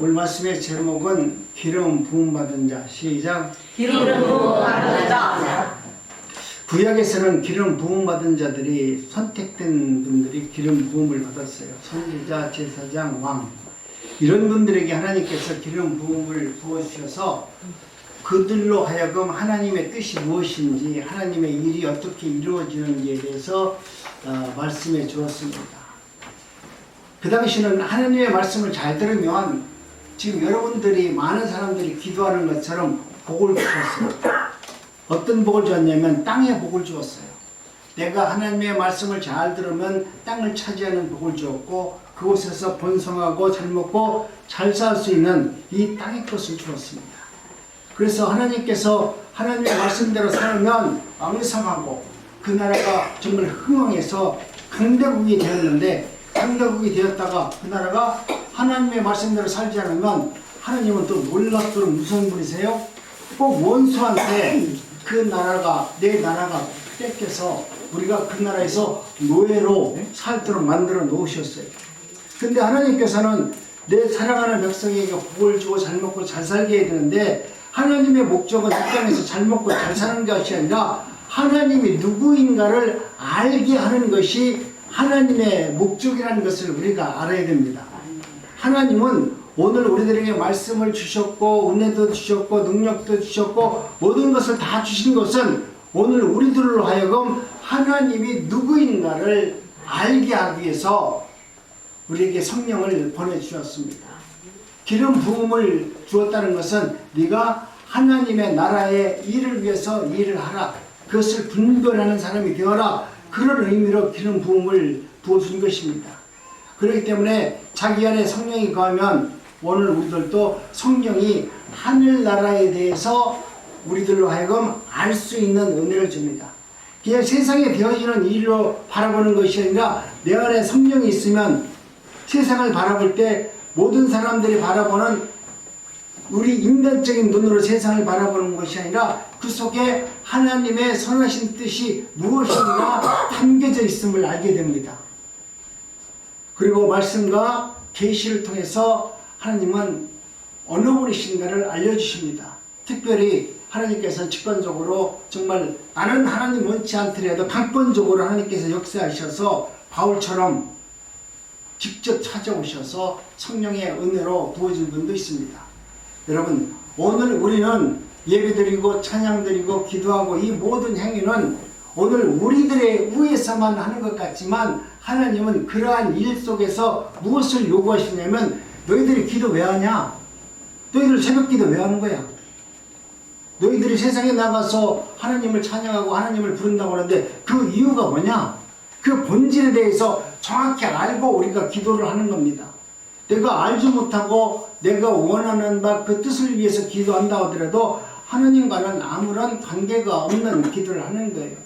오늘 말씀의 제목은 기름 부음 받은 자. 시작. 기름 부음 받은 자. 구약에서는 기름 부음 받은 자들이, 선택된 분들이 기름 부음을 받았어요. 선지자, 제사장, 왕, 이런 분들에게 하나님께서 기름 부음을 부어주셔서 그들로 하여금 하나님의 뜻이 무엇인지, 하나님의 일이 어떻게 이루어지는지에 대해서 말씀해 주었습니다. 그 당시는 하나님의 말씀을 잘 들으면 지금 여러분들이, 많은 사람들이 기도하는 것처럼 복을 주었어요. 어떤 복을 주었냐면 땅의 복을 주었어요. 내가 하나님의 말씀을 잘 들으면 땅을 차지하는 복을 주었고, 그곳에서 번성하고 잘 먹고 잘 살 수 있는 이 땅의 것을 주었습니다. 그래서 하나님께서 하나님의 말씀대로 살면 왕성하고 그 나라가 정말 흥왕해서 강대국이 되었는데, 강대국이 되었다가 그 나라가 하나님의 말씀대로 살지 않으면 하나님은 또 놀랍도록 무서운 분이세요. 꼭 원수한테 그 나라가, 내 나라가 뺏겨서 우리가 그 나라에서 노예로 살도록 만들어 놓으셨어요. 근데 하나님께서는 내 사랑하는 백성에게 복을 주고 잘 먹고 잘 살게 해야 되는데, 하나님의 목적은 이 땅에서 잘 먹고 잘 사는 것이 아니라 하나님이 누구인가를 알게 하는 것이 하나님의 목적이라는 것을 우리가 알아야 됩니다. 하나님은 오늘 우리들에게 말씀을 주셨고, 은혜도 주셨고, 능력도 주셨고, 모든 것을 다 주신 것은 오늘 우리들로 하여금 하나님이 누구인가를 알게 하기 위해서 우리에게 성령을 보내주셨습니다. 기름 부음을 주었다는 것은 네가 하나님의 나라의 일을 위해서 일을 하라, 그것을 분별하는 사람이 되어라, 그런 의미로 기름 부음을 부어준 것입니다. 그렇기 때문에 자기 안에 성령이 거하면 오늘 우리들도 성령이 하늘나라에 대해서 우리들로 하여금 알 수 있는 은혜를 줍니다. 그냥 세상에 되어지는 일로 바라보는 것이 아니라 내 안에 성령이 있으면 세상을 바라볼 때 모든 사람들이 바라보는 우리 인간적인 눈으로 세상을 바라보는 것이 아니라 그 속에 하나님의 선하신 뜻이 무엇인가 담겨져 있음을 알게 됩니다. 그리고 말씀과 계시를 통해서 하나님은 어느 분이신가를 알려주십니다. 특별히 하나님께서는 직관적으로, 정말 나는 하나님 원치 않더라도 강권적으로 하나님께서 역사하셔서 바울처럼 직접 찾아오셔서 성령의 은혜로 부어진 분도 있습니다. 여러분, 오늘 우리는 예배드리고 찬양드리고 기도하고 이 모든 행위는 오늘 우리들의 위에서만 하는 것 같지만, 하나님은 그러한 일 속에서 무엇을 요구하시냐면, 너희들이 기도 왜 하냐? 너희들 새벽 기도 왜 하는 거야? 너희들이 세상에 나가서 하나님을 찬양하고 하나님을 부른다고 하는데 그 이유가 뭐냐? 그 본질에 대해서 정확히 알고 우리가 기도를 하는 겁니다. 내가 알지 못하고 내가 원하는 바 그 뜻을 위해서 기도한다 하더라도 하나님과는 아무런 관계가 없는 기도를 하는 거예요.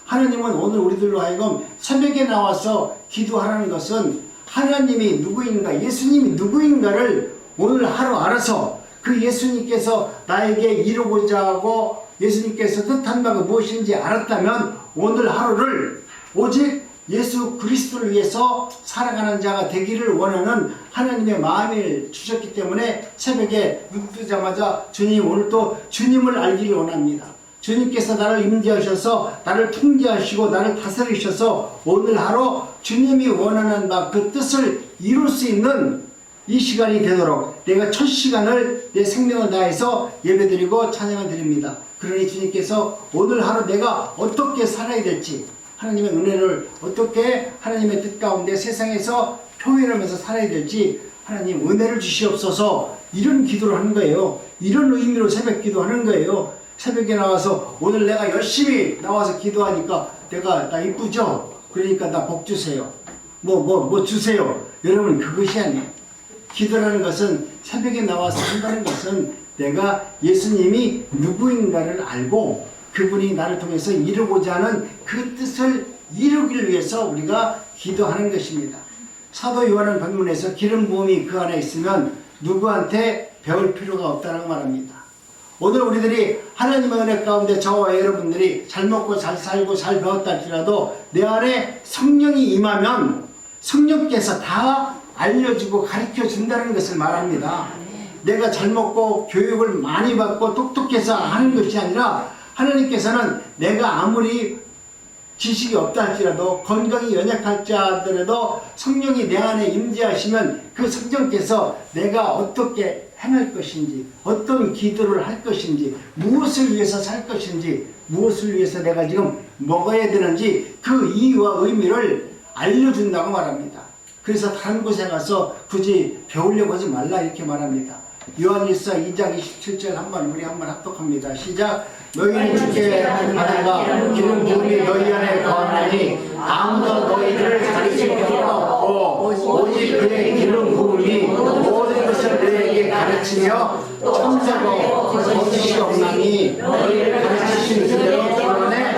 하나님은 오늘 우리들로 하여금 새벽에 나와서 기도하라는 것은 하나님이 누구인가, 예수님이 누구인가를 오늘 하루 알아서 그 예수님께서 나에게 이루고자 하고 예수님께서 뜻한 바가 무엇인지 알았다면 오늘 하루를 오직 예수 그리스도를 위해서 살아가는 자가 되기를 원하는 하나님의 마음을 주셨기 때문에 새벽에 눈 뜨자마자 주님, 오늘 또 주님을 알기를 원합니다. 주님께서 나를 임재하셔서 나를 통제하시고 나를 다스리셔서 오늘 하루 주님이 원하는 바 그 뜻을 이룰 수 있는 이 시간이 되도록 내가 첫 시간을 내 생명을 다해서 예배드리고 찬양을 드립니다. 그러니 주님께서 오늘 하루 내가 어떻게 살아야 될지, 하나님의 은혜를 어떻게 하나님의 뜻 가운데 세상에서 표현하면서 살아야 될지 하나님 은혜를 주시옵소서, 이런 기도를 하는 거예요. 이런 의미로 새벽 기도하는 거예요. 새벽에 나와서 오늘 내가 열심히 나와서 기도하니까 나 이쁘죠? 그러니까 나 복 주세요. 뭐 주세요. 여러분, 그것이 아니에요. 기도라는 것은, 새벽에 나와서 한다는 것은 내가 예수님이 누구인가를 알고 그분이 나를 통해서 이루고자 하는 그 뜻을 이루기를 위해서 우리가 기도하는 것입니다. 사도 요한은 본문에서 기름 부음이 그 안에 있으면 누구한테 배울 필요가 없다고 말합니다. 오늘 우리들이 하나님의 은혜 가운데 저와 여러분들이 잘 먹고 잘 살고 잘 배웠다 할지라도 내 안에 성령이 임하면 성령께서 다 알려주고 가르쳐 준다는 것을 말합니다. 내가 잘 먹고 교육을 많이 받고 똑똑해서 하는 것이 아니라 하나님께서는 내가 아무리 지식이 없다 할지라도 건강이 연약할지 하더라도 성령이 내 안에 임재하시면 그 성령께서 내가 어떻게 행할 것인지, 어떤 기도를 할 것인지, 무엇을 위해서 살 것인지, 무엇을 위해서 내가 지금 먹어야 되는지 그 이유와 의미를 알려준다고 말합니다. 그래서 다른 곳에 가서 굳이 배우려고 하지 말라 이렇게 말합니다. 요한일서 2장 27절 한번 우리 한번 합독합니다. 시작. 너희는 주께 받은가 기름 부음이 너희 안에 거하나니 아무도 너희를 가르칠 필요가 없고 오직 그의 기름 부음이 모든 것을 너희에게 가르치며 천사고 거짓이 없나니 너희를 가르치신 그대로 주 안에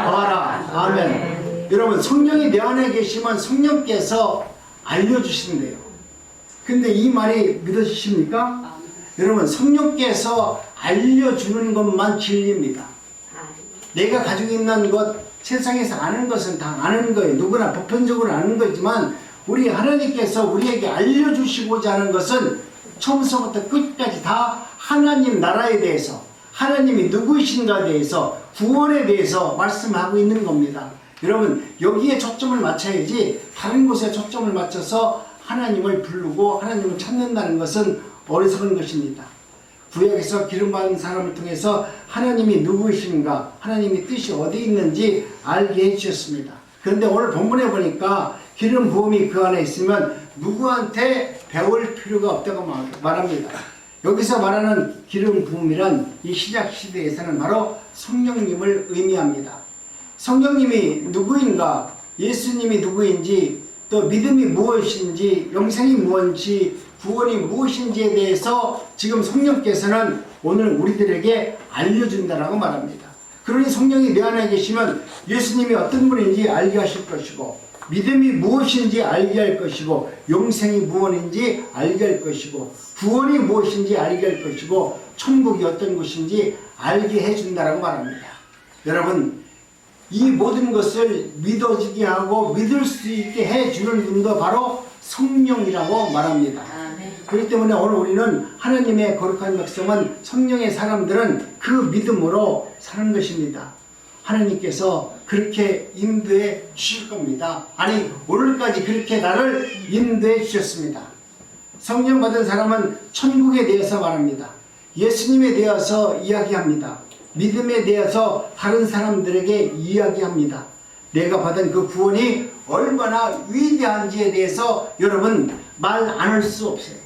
거하라. 아멘. 여러분 성령이 내 안에 계시면 성령께서 알려주신대요. 근데 이 말이 믿어지십니까? 여러분 성령께서 알려주는 것만 진리입니다. 내가 가지고 있는 것, 세상에서 아는 것은 다 아는 거예요. 누구나 보편적으로 아는 거지만 우리 하나님께서 우리에게 알려주시고자 하는 것은 처음서부터 끝까지 다 하나님 나라에 대해서, 하나님이 누구이신가에 대해서, 구원에 대해서 말씀하고 있는 겁니다. 여러분 여기에 초점을 맞춰야지 다른 곳에 초점을 맞춰서 하나님을 부르고 하나님을 찾는다는 것은 어리석은 것입니다. 구약에서 기름받은 사람을 통해서 하나님이 누구이신가, 하나님의 뜻이 어디 있는지 알게 해주셨습니다. 그런데 오늘 본문에 보니까 기름 부음이 그 안에 있으면 누구한테 배울 필요가 없다고 말합니다. 여기서 말하는 기름 부음이란 이 시작 시대에서는 바로 성령님을 의미합니다. 성령님이 누구인가, 예수님이 누구인지, 또 믿음이 무엇인지, 영생이 무엇인지, 구원이 무엇인지에 대해서 지금 성령께서는 오늘 우리들에게 알려준다라고 말합니다. 그러니 성령이 내 안에 계시면 예수님이 어떤 분인지 알게 하실 것이고, 믿음이 무엇인지 알게 할 것이고, 영생이 무엇인지 알게 할 것이고, 구원이 무엇인지 알게 할 것이고, 천국이 어떤 곳인지 알게 해준다라고 말합니다. 여러분 이 모든 것을 믿어지게 하고 믿을 수 있게 해주는 분도 바로 성령이라고 말합니다. 그렇기 때문에 오늘 우리는 하나님의 거룩한 백성은 성령의 사람들은 그 믿음으로 사는 것입니다. 하나님께서 그렇게 인도해 주실 겁니다. 아니 오늘까지 그렇게 나를 인도해 주셨습니다. 성령 받은 사람은 천국에 대해서 말합니다. 예수님에 대해서 이야기합니다. 믿음에 대해서 다른 사람들에게 이야기합니다. 내가 받은 그 구원이 얼마나 위대한지에 대해서 여러분 말 안 할 수 없어요.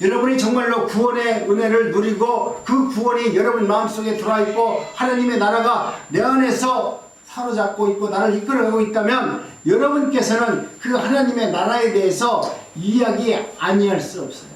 여러분이 정말로 구원의 은혜를 누리고 그 구원이 여러분 마음속에 들어와 있고 하나님의 나라가 내 안에서 사로잡고 있고 나를 이끌어가고 있다면 여러분께서는 그 하나님의 나라에 대해서 이야기 아니할 수 없어요.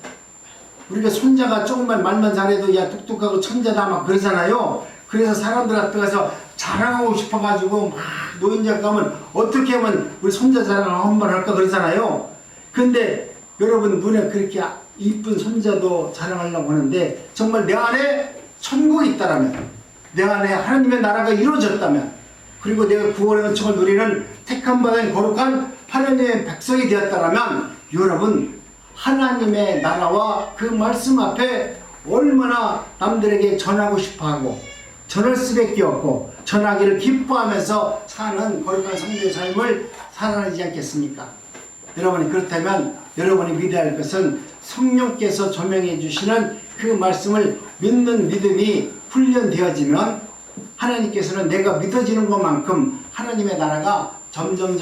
우리가 손자가 조금만 말만 잘해도 야 똑똑하고 천재다 막 그러잖아요. 그래서 사람들 앞에 가서 자랑하고 싶어가지고 막 노인정 가면 어떻게 하면 우리 손자 자랑을 한번 할까 그러잖아요. 근데 여러분 눈에 그렇게 이쁜 손자도 자랑하려고 하는데 정말 내 안에 천국이 있다라면, 내 안에 하나님의 나라가 이루어졌다면, 그리고 내가 구원의 은총을 누리는 택함받은 거룩한 하나님의 백성이 되었다라면 여러분 하나님의 나라와 그 말씀 앞에 얼마나 남들에게 전하고 싶어하고 전할 수밖에 없고 전하기를 기뻐하면서 사는 거룩한 성도의 삶을 살아내지 않겠습니까? 여러분이 그렇다면 여러분이 믿어야 할 것은 성령께서 조명해 주시는 그 말씀을 믿는 믿음이 훈련되어지면 하나님께서는 내가 믿어지는 것만큼 하나님의 나라가 점점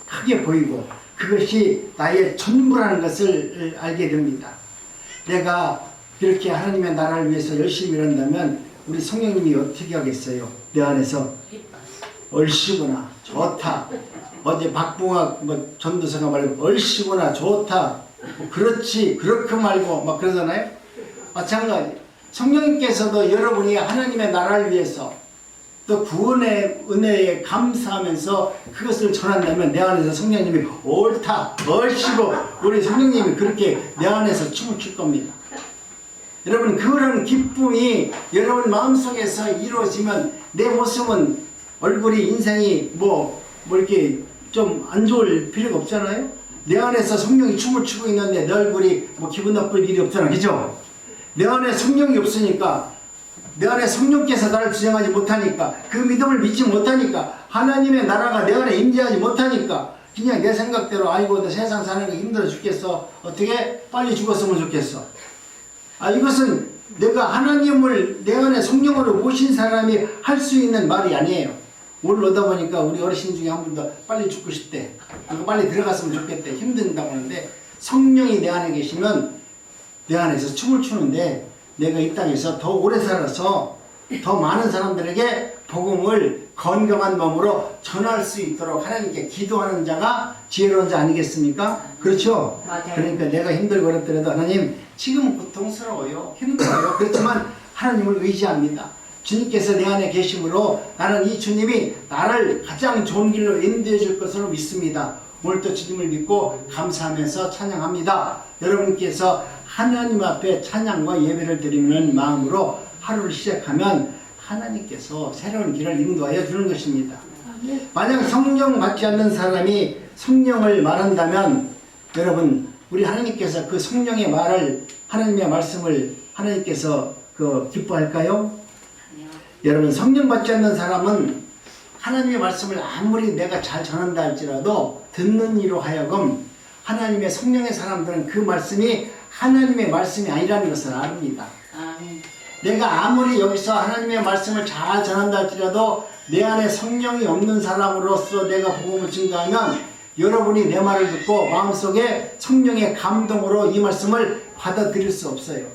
크게 보이고 그것이 나의 전부라는 것을 알게 됩니다. 내가 이렇게 하나님의 나라를 위해서 열심히 일한다면 우리 성령님이 어떻게 하겠어요? 내 안에서 얼씨구나 좋다. 어제 박봉학 전도사가 말하고 얼씨구나 좋다. 그렇지 그렇게 말고 막 그러잖아요. 마찬가지 성령님께서도 여러분이 하나님의 나라를 위해서 또 구원의 은혜에 감사하면서 그것을 전한다면 내 안에서 성령님이 옳다 얼씨고 우리 성령님이 그렇게 내 안에서 춤을 출 겁니다. 여러분 그런 기쁨이 여러분 마음속에서 이루어지면 내 모습은 얼굴이 인생이 뭐 이렇게 좀 안 좋을 필요가 없잖아요. 내 안에서 성령이 춤을 추고 있는데 내 얼굴이 뭐 기분 나쁠 일이 없잖아. 그죠? 내 안에 성령이 없으니까, 내 안에 성령께서 나를 주장하지 못하니까, 그 믿음을 믿지 못하니까, 하나님의 나라가 내 안에 임재하지 못하니까 그냥 내 생각대로 아이고 나 세상 사는 거 힘들어 죽겠어. 어떻게 빨리 죽었으면 좋겠어. 이것은 내가 하나님을 내 안에 성령으로 모신 사람이 할 수 있는 말이 아니에요. 오늘 오다 보니까 우리 어르신 중에 한 분도 빨리 죽고 싶대. 빨리 들어갔으면 좋겠대. 힘든다고 하는데, 성령이 내 안에 계시면 내 안에서 춤을 추는데, 내가 이 땅에서 더 오래 살아서 더 많은 사람들에게 복음을 건강한 몸으로 전할 수 있도록 하나님께 기도하는 자가 지혜로운 자 아니겠습니까? 그렇죠? 맞아요. 그러니까 내가 힘들고 어렵더라도 하나님 지금 고통스러워요. 힘들어요. 그렇지만 하나님을 의지합니다. 주님께서 내 안에 계심으로 나는 이 주님이 나를 가장 좋은 길로 인도해 줄 것으로 믿습니다. 오늘도 주님을 믿고 감사하면서 찬양합니다. 여러분께서 하나님 앞에 찬양과 예배를 드리는 마음으로 하루를 시작하면 하나님께서 새로운 길을 인도하여 주는 것입니다. 만약 성령 받지 않는 사람이 성령을 말한다면, 여러분 우리 하나님께서 그 성령의 말을, 하나님의 말씀을 하나님께서 기뻐할까요? 여러분 성령 받지 않는 사람은 하나님의 말씀을 아무리 내가 잘 전한다 할지라도 듣는 이로 하여금 하나님의 성령의 사람들은 그 말씀이 하나님의 말씀이 아니라는 것을 압니다. 내가 아무리 여기서 하나님의 말씀을 잘 전한다 할지라도 내 안에 성령이 없는 사람으로서 내가 복음을 증거하면 여러분이 내 말을 듣고 마음속에 성령의 감동으로 이 말씀을 받아들일 수 없어요.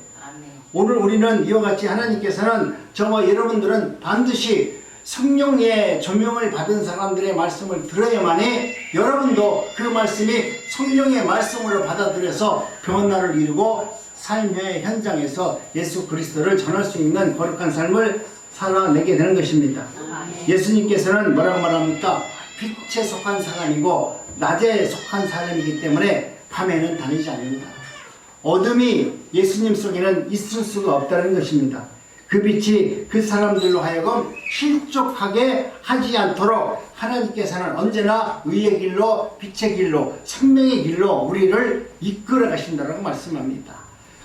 오늘 우리는 이와 같이 하나님께서는 저와 여러분들은 반드시 성령의 조명을 받은 사람들의 말씀을 들어야만이 여러분도 그 말씀이 성령의 말씀으로 받아들여서 변화를 이루고 삶의 현장에서 예수 그리스도를 전할 수 있는 거룩한 삶을 살아내게 되는 것입니다. 예수님께서는 뭐라고 말합니까? 빛에 속한 사람이고 낮에 속한 사람이기 때문에 밤에는 다니지 않는다. 어둠이 예수님 속에는 있을 수가 없다는 것입니다. 그 빛이 그 사람들로 하여금 실족하게 하지 않도록 하나님께서는 언제나 의의 길로, 빛의 길로, 생명의 길로 우리를 이끌어 가신다고 말씀합니다.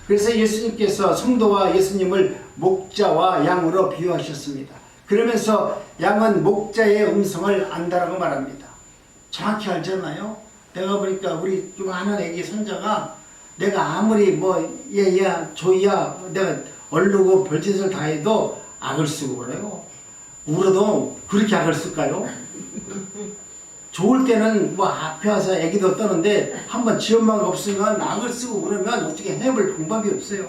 그래서 예수님께서 성도와 예수님을 목자와 양으로 비유하셨습니다. 그러면서 양은 목자의 음성을 안다라고 말합니다. 정확히 알잖아요. 내가 보니까 우리 하나 애기 손자가 내가 아무리 얘야 조이야 내가 얼르고 별짓을 다 해도 악을 쓰고 그래요. 울어도 그렇게 악을 쓸까요? 좋을 때는 앞에 와서 애기도 떠는데 한번 지 엄마가 없으면 악을 쓰고 그러면 어떻게 해볼 방법이 없어요.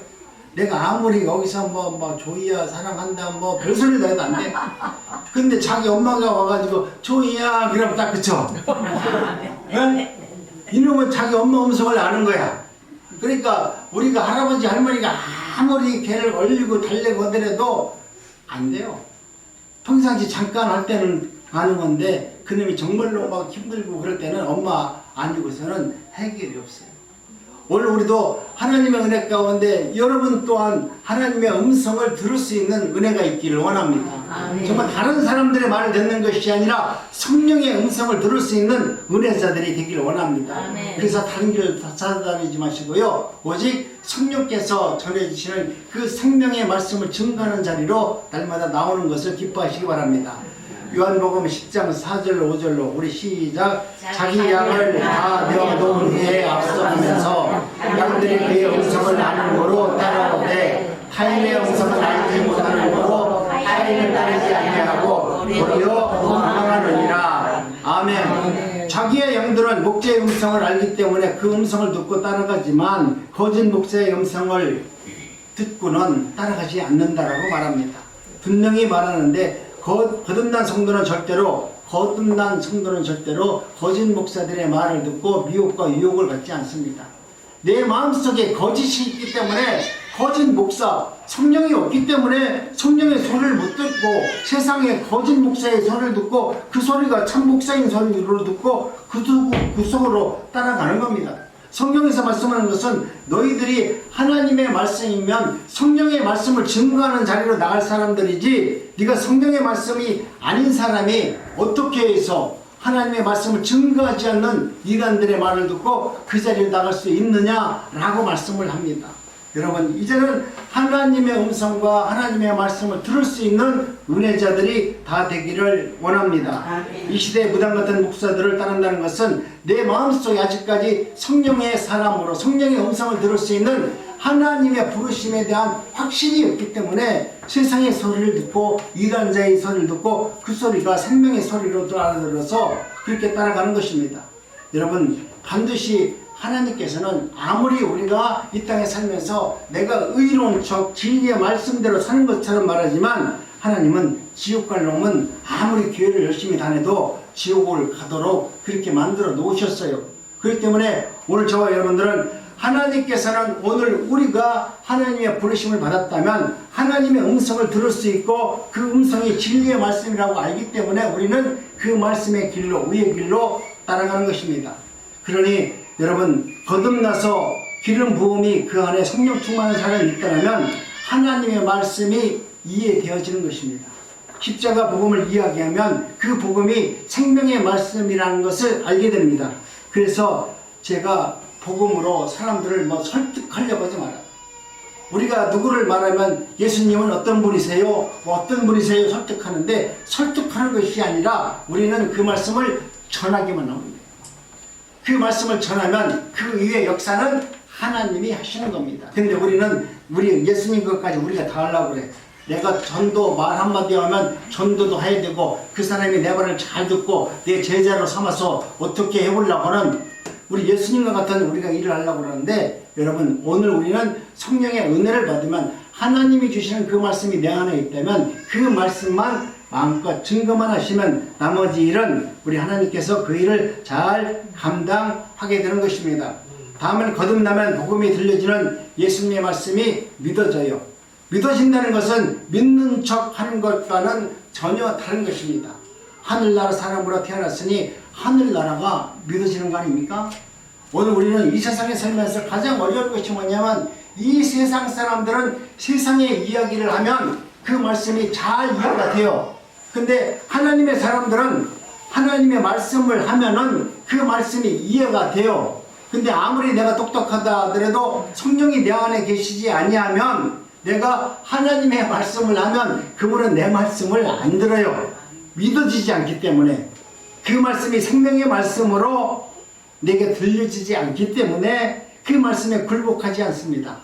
내가 아무리 여기서 조이야 사랑한다 별소리 다 해도 안 돼. 근데 자기 엄마가 와가지고 조이야 그러면 딱 그쳐. 네? 이놈은 자기 엄마 음성을 아는 거야. 그러니까 우리가 할아버지 할머니가 아무리 걔를 얼리고 달래고 하더라도 안 돼요. 평상시 잠깐 할 때는 아는 건데 그놈이 정말로 힘들고 그럴 때는 엄마 아니고서는 해결이 없어요. 오늘 우리도 하나님의 은혜 가운데 여러분 또한 하나님의 음성을 들을 수 있는 은혜가 있기를 원합니다. 정말 다른 사람들의 말을 듣는 것이 아니라 성령의 음성을 들을 수 있는 은혜자들이 되기를 원합니다. 그래서 다른 길을 찾아다니지 마시고요. 오직 성령께서 전해주시는 그 생명의 말씀을 증거하는 자리로 날마다 나오는 것을 기뻐하시기 바랍니다. 요한복음 10장 4절로 5절로 우리 시작. 자기 양을 다 내어놓은 후에 앞서가면서 양들이 그의 음성을 아는 거로 따라오되 타인의 음성을 알지 못하는 거로 타인을 따르지 아니하고 도리어 도망하느니라. 아멘. 자기의 양들은 목자의 음성을 알기 때문에 그 음성을 듣고 따라가지만 거짓 목자의 음성을 듣고는 따라가지 않는다라고 말합니다. 분명히 말하는데 거듭난 성도는 절대로 거짓 목사들의 말을 듣고 미혹과 유혹을 받지 않습니다. 내 마음속에 거짓이 있기 때문에 거짓 목사, 성령이 없기 때문에 성령의 소리를 못 듣고 세상에 거짓 목사의 소리를 듣고 그 소리가 참 목사인 소리로 듣고 그 속으로 따라가는 겁니다. 성경에서 말씀하는 것은 너희들이 하나님의 말씀이면 성령의 말씀을 증거하는 자리로 나갈 사람들이지 네가 성령의 말씀이 아닌 사람이 어떻게 해서 하나님의 말씀을 증거하지 않는 이단들의 말을 듣고 그 자리에 나갈 수 있느냐라고 말씀을 합니다. 여러분, 이제는 하나님의 음성과 하나님의 말씀을 들을 수 있는 은혜자들이 다 되기를 원합니다. 아멘. 이 시대의 무당 같은 목사들을 따른다는 것은 내 마음속에 아직까지 성령의 사람으로 성령의 음성을 들을 수 있는 하나님의 부르심에 대한 확신이 없기 때문에 세상의 소리를 듣고 이단자의 소리를 듣고 그 소리가 생명의 소리로 알아들어서 그렇게 따라가는 것입니다. 여러분, 반드시 하나님께서는 아무리 우리가 이 땅에 살면서 내가 의로운 척 진리의 말씀대로 사는 것처럼 말하지만 하나님은 지옥 갈 놈은 아무리 교회를 열심히 다녀도 지옥을 가도록 그렇게 만들어 놓으셨어요. 그렇기 때문에 오늘 저와 여러분들은 하나님께서는 오늘 우리가 하나님의 부르심을 받았다면 하나님의 음성을 들을 수 있고 그 음성이 진리의 말씀이라고 알기 때문에 우리는 그 말씀의 길로, 의의 길로 따라가는 것입니다. 그러니 여러분, 거듭나서 기름 부음이 그 안에 성령 충만한 사람이 있다면 하나님의 말씀이 이해되어지는 것입니다. 십자가 복음을 이야기하면 그 복음이 생명의 말씀이라는 것을 알게 됩니다. 그래서 제가 복음으로 사람들을 설득하려고 하지 말아요. 우리가 누구를 말하면 예수님은 어떤 분이세요? 어떤 분이세요? 설득하는데 설득하는 것이 아니라 우리는 그 말씀을 전하기만 합니다. 그 말씀을 전하면 그 위의 역사는 하나님이 하시는 겁니다. 근데 우리는 우리 예수님 것까지 우리가 다 하려고 그래. 내가 전도 말 한마디 하면 전도도 해야 되고 그 사람이 내 말을 잘 듣고 내 제자로 삼아서 어떻게 해보려고 하는 우리 예수님과 같은 우리가 일을 하려고 그러는데 여러분, 오늘 우리는 성령의 은혜를 받으면 하나님이 주시는 그 말씀이 내 안에 있다면 그 말씀만 마음껏 증거만 하시면 나머지 일은 우리 하나님께서 그 일을 잘 감당하게 되는 것입니다. 다음은 거듭나면 복음이 들려지는 예수님의 말씀이 믿어져요. 믿어진다는 것은 믿는 척 하는 것과는 전혀 다른 것입니다. 하늘나라 사람으로 태어났으니 하늘나라가 믿어지는 거 아닙니까? 오늘 우리는 이 세상에 살면서 가장 어려운 것이 뭐냐면 이 세상 사람들은 세상의 이야기를 하면 그 말씀이 잘 이해가 돼요. 근데 하나님의 사람들은 하나님의 말씀을 하면은 그 말씀이 이해가 돼요. 근데 아무리 내가 똑똑하다 하더라도 성령이 내 안에 계시지 아니하면 내가 하나님의 말씀을 하면 그분은 내 말씀을 안 들어요. 믿어지지 않기 때문에 그 말씀이 생명의 말씀으로 내게 들려지지 않기 때문에 그 말씀에 굴복하지 않습니다.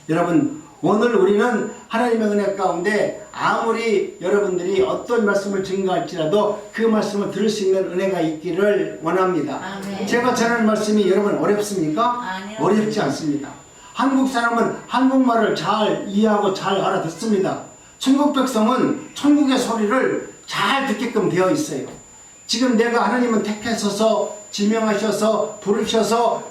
여러분, 오늘 우리는 하나님의 은혜 가운데 아무리 여러분들이 어떤 말씀을 증거할지라도 그 말씀을 들을 수 있는 은혜가 있기를 원합니다. 아멘. 제가 전하는 말씀이 여러분 어렵습니까? 아니요. 어렵지 않습니다. 한국 사람은 한국말을 잘 이해하고 잘 알아듣습니다. 천국 백성은 천국의 소리를 잘 듣게끔 되어 있어요. 지금 내가 하나님은 택하셔서 지명하셔서 부르셔서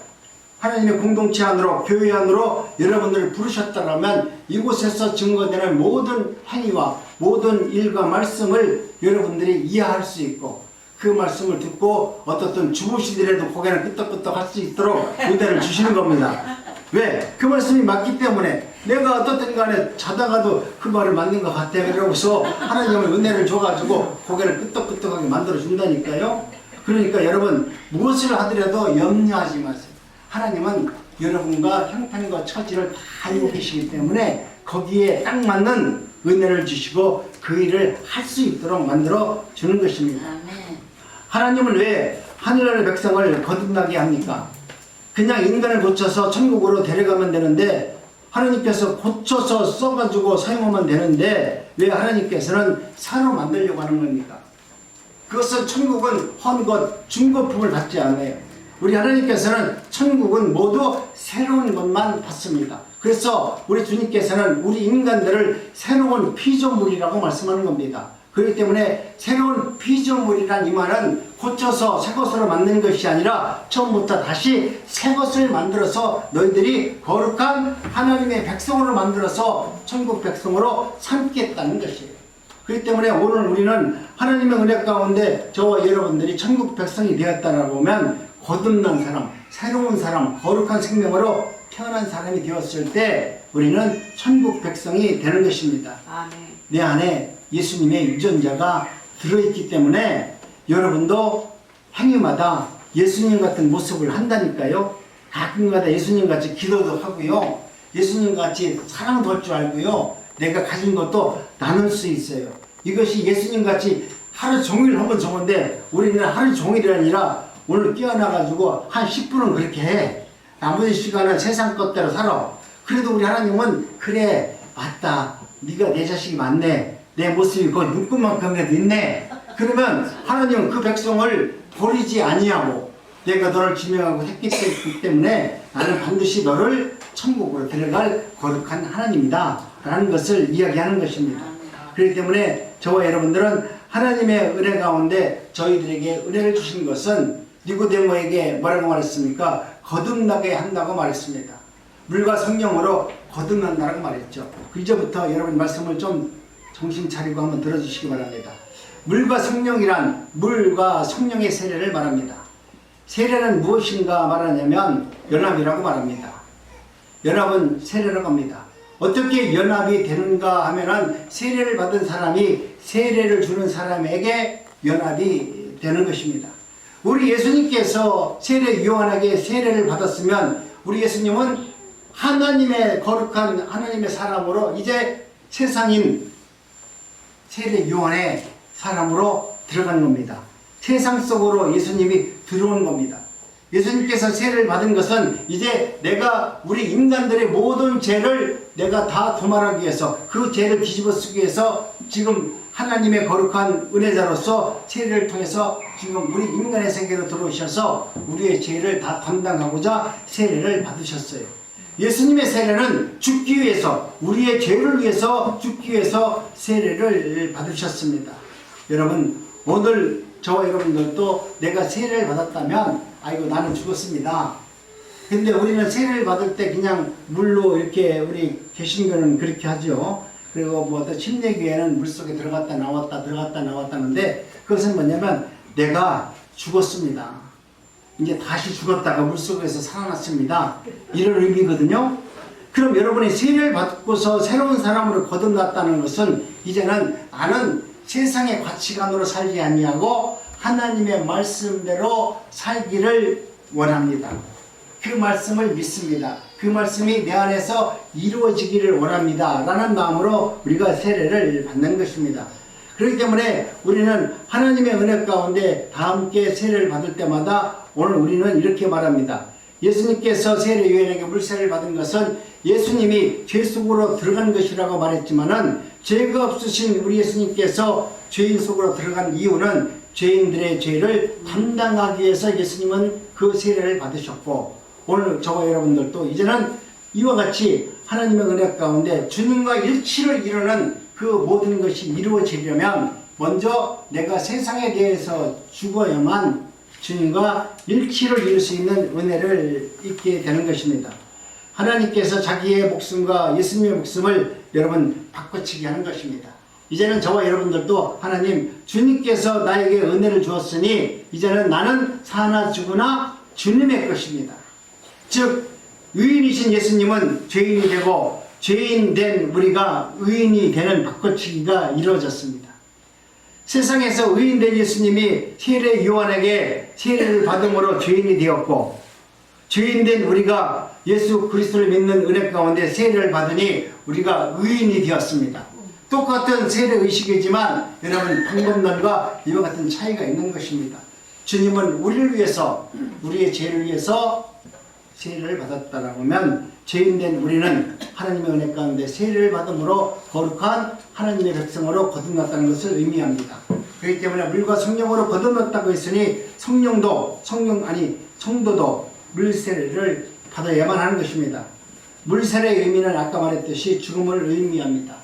하나님의 공동체 안으로 교회 안으로 여러분들을 부르셨다면 이곳에서 증거되는 모든 행위와 모든 일과 말씀을 여러분들이 이해할 수 있고 그 말씀을 듣고 어떻든 주무시더라도 고개를 끄덕끄덕 할 수 있도록 은혜를 주시는 겁니다. 왜? 그 말씀이 맞기 때문에 내가 어떻든 간에 자다가도 그 말을 맞는 것 같아 그러고서 하나님은 은혜를 줘가지고 고개를 끄덕끄덕하게 만들어 준다니까요. 그러니까 여러분, 무엇을 하더라도 염려하지 마세요. 하나님은 여러분과 형편과 처지를 다 알고 계시기 때문에 거기에 딱 맞는 은혜를 주시고 그 일을 할 수 있도록 만들어 주는 것입니다. 아멘. 하나님은 왜 하늘나라의 백성을 거듭나게 합니까? 그냥 인간을 고쳐서 천국으로 데려가면 되는데 하나님께서 고쳐서 써가지고 사용하면 되는데 왜 하나님께서는 새로 만들려고 하는 겁니까? 그것은 천국은 헌것, 중고품을 받지 않아요. 우리 하나님께서는 천국은 모두 새로운 것만 받습니다. 그래서 우리 주님께서는 우리 인간들을 새로운 피조물이라고 말씀하는 겁니다. 그렇기 때문에 새로운 피조물이란 이 말은 고쳐서 새 것으로 만드는 것이 아니라 처음부터 다시 새 것을 만들어서 너희들이 거룩한 하나님의 백성으로 만들어서 천국 백성으로 삼겠다는 것이에요. 그렇기 때문에 오늘 우리는 하나님의 은혜 가운데 저와 여러분들이 천국 백성이 되었다라고 보면 거듭난 사람, 새로운 사람, 거룩한 생명으로 태어난 사람이 되었을 때 우리는 천국 백성이 되는 것입니다. 아멘. 내 안에 예수님의 유전자가 들어있기 때문에 여러분도 행위마다 예수님 같은 모습을 한다니까요. 가끔가다 예수님 같이 기도도 하고요. 예수님 같이 사랑도 할 줄 알고요. 내가 가진 것도 나눌 수 있어요. 이것이 예수님 같이 하루 종일 하면 좋은데 우리는 하루 종일이 아니라 오늘 깨어나가지고 한 10분은 그렇게 해. 나머지 시간은 세상 것대로 살아. 그래도 우리 하나님은 그래 맞다. 네가 내 자식이 맞네. 내 모습이 거의 눈금만큼이라도 있네. 그러면 하나님은 그 백성을 버리지 아니하고 내가 너를 지명하고 했기 때문에 나는 반드시 너를 천국으로 데려갈 거룩한 하나님이다 라는 것을 이야기하는 것입니다. 그렇기 때문에 저와 여러분들은 하나님의 은혜 가운데 저희들에게 은혜를 주신 것은 니고데모에게 뭐라고 말했습니까? 거듭나게 한다고 말했습니다. 물과 성령으로 거듭난다고 말했죠. 이제부터 여러분 말씀을 좀 정신 차리고 한번 들어주시기 바랍니다. 물과 성령이란 물과 성령의 세례를 말합니다. 세례는 무엇인가 말하냐면 연합이라고 말합니다. 연합은 세례라고 합니다. 어떻게 연합이 되는가 하면은 세례를 받은 사람이 세례를 주는 사람에게 연합이 되는 것입니다. 우리 예수님께서 세례 요한에게 세례를 받았으면 우리 예수님은 하나님의 거룩한 하나님의 사람으로 이제 세상인 세례 요한의 사람으로 들어간 겁니다. 세상 속으로 예수님이 들어온 겁니다. 예수님께서 세례를 받은 것은 이제 내가 우리 인간들의 모든 죄를 내가 다 도말하기 위해서 그 죄를 뒤집어 쓰기 위해서 지금 하나님의 거룩한 은혜자로서 세례를 통해서 지금 우리 인간의 세계로 들어오셔서 우리의 죄를 다 감당하고자 세례를 받으셨어요. 예수님의 세례는 죽기 위해서 우리의 죄를 위해서 죽기 위해서 세례를 받으셨습니다. 여러분 오늘 저와 여러분들도 내가 세례를 받았다면 아이고 나는 죽었습니다. 근데 우리는 세례를 받을 때 그냥 물로 이렇게 우리 개신교는 그렇게 하죠. 그리고 뭐 또 침례교회는 물속에 들어갔다 나왔다 들어갔다 나왔다 하는데 그것은 뭐냐면 내가 죽었습니다. 이제 다시 죽었다가 물속에서 살아났습니다. 이런 의미거든요. 그럼 여러분이 세례를 받고서 새로운 사람으로 거듭났다는 것은 이제는 나는 세상의 가치관으로 살지 아니하고 하나님의 말씀대로 살기를 원합니다. 그 말씀을 믿습니다. 그 말씀이 내 안에서 이루어지기를 원합니다. 라는 마음으로 우리가 세례를 받는 것입니다. 그렇기 때문에 우리는 하나님의 은혜 가운데 다 함께 세례를 받을 때마다 오늘 우리는 이렇게 말합니다. 예수님께서 세례 요한에게 물세례를 받은 것은 예수님이 죄 속으로 들어간 것이라고 말했지만은 죄가 없으신 우리 예수님께서 죄인 속으로 들어간 이유는 죄인들의 죄를 담당하기 위해서 예수님은 그 세례를 받으셨고 오늘 저와 여러분들도 이제는 이와 같이 하나님의 은혜 가운데 주님과 일치를 이루는 그 모든 것이 이루어지려면 먼저 내가 세상에 대해서 죽어야만 주님과 일치를 이룰 수 있는 은혜를 잊게 되는 것입니다. 하나님께서 자기의 목숨과 예수님의 목숨을 여러분 바꿔치기 하는 것입니다. 이제는 저와 여러분들도 하나님 주님께서 나에게 은혜를 주었으니 이제는 나는 사나 죽으나 주님의 것입니다. 즉 의인이신 예수님은 죄인이 되고 죄인 된 우리가 의인이 되는 바꿔치기가 이루어졌습니다. 세상에서 의인 된 예수님이 세례 요한에게 세례를 받음으로 죄인이 되었고 죄인 된 우리가 예수 그리스도를 믿는 은혜 가운데 세례를 받으니 우리가 의인이 되었습니다. 똑같은 세례 의식이지만 여러분 방법론과 이와 같은 차이가 있는 것입니다. 주님은 우리를 위해서 우리의 죄를 위해서 세례를 받았다라고 하면 죄인된 우리는 하나님의 은혜 가운데 세례를 받음으로 거룩한 하나님의 백성으로 거듭났다는 것을 의미합니다. 그렇기 때문에 물과 성령으로 거듭났다고 했으니 성도도 물세례를 받아야만 하는 것입니다. 물세례의 의미는 아까 말했듯이 죽음을 의미합니다.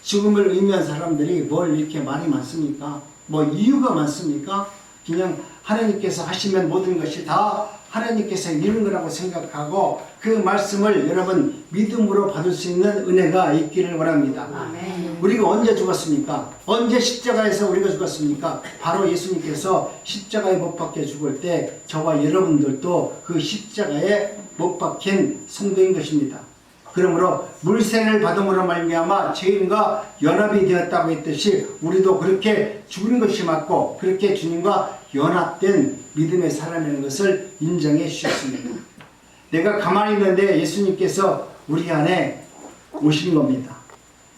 죽음을 의미한 사람들이 뭘 이렇게 말이 많습니까? 뭐 이유가 많습니까? 그냥 하나님께서 하시면 모든 것이 다 하나님께서 이룬 거라고 생각하고 그 말씀을 여러분 믿음으로 받을 수 있는 은혜가 있기를 원합니다. 아멘. 우리가 언제 죽었습니까? 언제 십자가에서 우리가 죽었습니까? 바로 예수님께서 십자가에 못 박혀 죽을 때 저와 여러분들도 그 십자가에 못 박힌 성도인 것입니다. 그러므로 물세례를 받음으로 말미암아 죄인과 연합이 되었다고 했듯이 우리도 그렇게 죽은 것이 맞고 그렇게 주님과 연합된 믿음의 사람이라는 것을 인정해 주셨습니다. 내가 가만히 있는데 예수님께서 우리 안에 오신 겁니다.